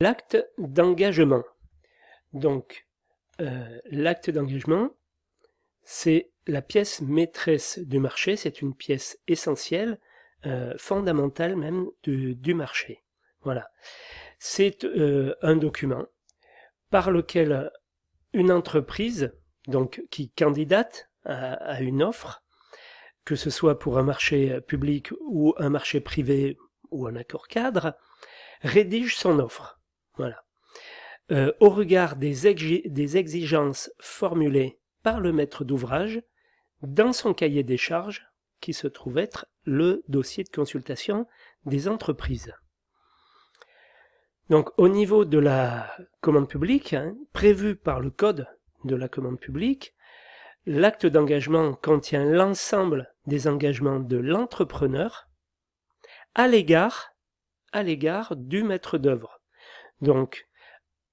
L'acte d'engagement. Donc, l'acte d'engagement, c'est la pièce maîtresse du marché, c'est une pièce essentielle, fondamentale même du marché. Voilà. C'est un document par lequel une entreprise, donc qui candidate à une offre, que ce soit pour un marché public ou un marché privé ou un accord cadre, rédige son offre. Voilà. Au regard des exigences formulées par le maître d'ouvrage dans son cahier des charges, qui se trouve être le dossier de consultation des entreprises. Donc au niveau de la commande publique, prévu par le code de la commande publique, l'acte d'engagement contient l'ensemble des engagements de l'entrepreneur à l'égard du maître d'œuvre. Donc,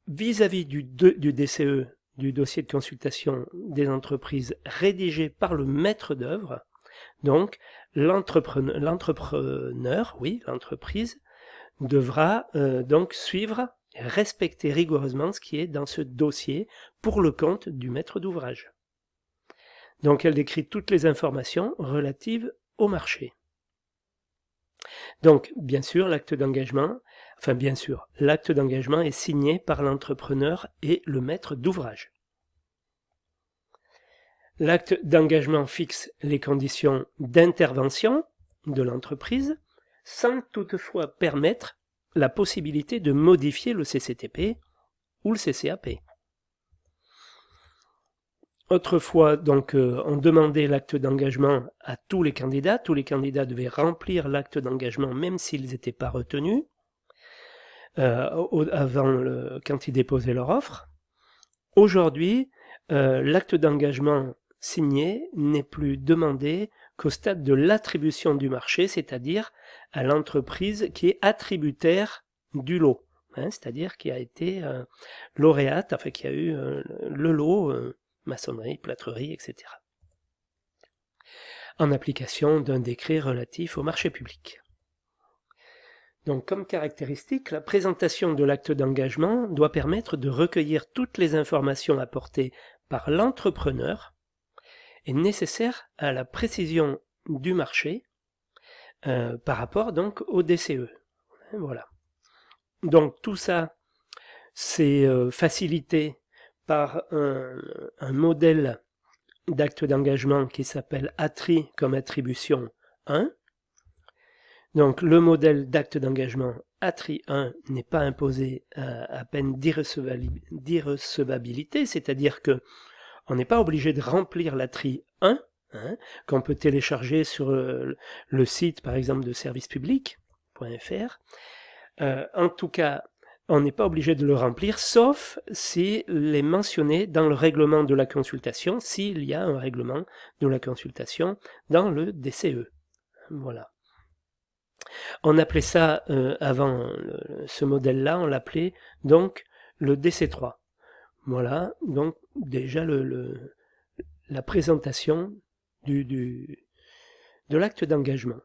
vis-à-vis du DCE, du dossier de consultation des entreprises rédigé par le maître d'œuvre, donc l'entrepreneur, oui, l'entreprise, devra donc suivre et respecter rigoureusement ce qui est dans ce dossier pour le compte du maître d'ouvrage. Donc elle décrit toutes les informations relatives au marché. Donc bien sûr, l'acte d'engagement est signé par l'entrepreneur et le maître d'ouvrage. L'acte d'engagement fixe les conditions d'intervention de l'entreprise sans toutefois permettre la possibilité de modifier le CCTP ou le CCAP. Autrefois, donc, on demandait l'acte d'engagement à tous les candidats. Tous les candidats devaient remplir l'acte d'engagement même s'ils n'étaient pas retenus quand ils déposaient leur offre. Aujourd'hui, l'acte d'engagement signé n'est plus demandé qu'au stade de l'attribution du marché, c'est-à-dire à l'entreprise qui est attributaire du lot, c'est-à-dire qui a été lauréate, enfin qui a eu le lot, maçonnerie, plâtrerie, etc. En application d'un décret relatif au marché public. Donc, comme caractéristique, la présentation de l'acte d'engagement doit permettre de recueillir toutes les informations apportées par l'entrepreneur et nécessaires à la précision du marché par rapport donc au DCE. Voilà. Donc tout ça, c'est facilité par un modèle d'acte d'engagement qui s'appelle ATRI comme attribution 1. Donc le modèle d'acte d'engagement ATRI 1 n'est pas imposé à peine d'irrecevabilité, c'est-à-dire que on n'est pas obligé de remplir l'ATRI 1, qu'on peut télécharger sur le site par exemple de servicepublic.fr. En tout cas, on n'est pas obligé de le remplir, sauf s'il est mentionné dans le règlement de la consultation, s'il y a un règlement de la consultation dans le DCE. Voilà. On appelait ça, avant ce modèle-là, on l'appelait donc le DC3. Voilà, donc déjà la présentation de l'acte d'engagement.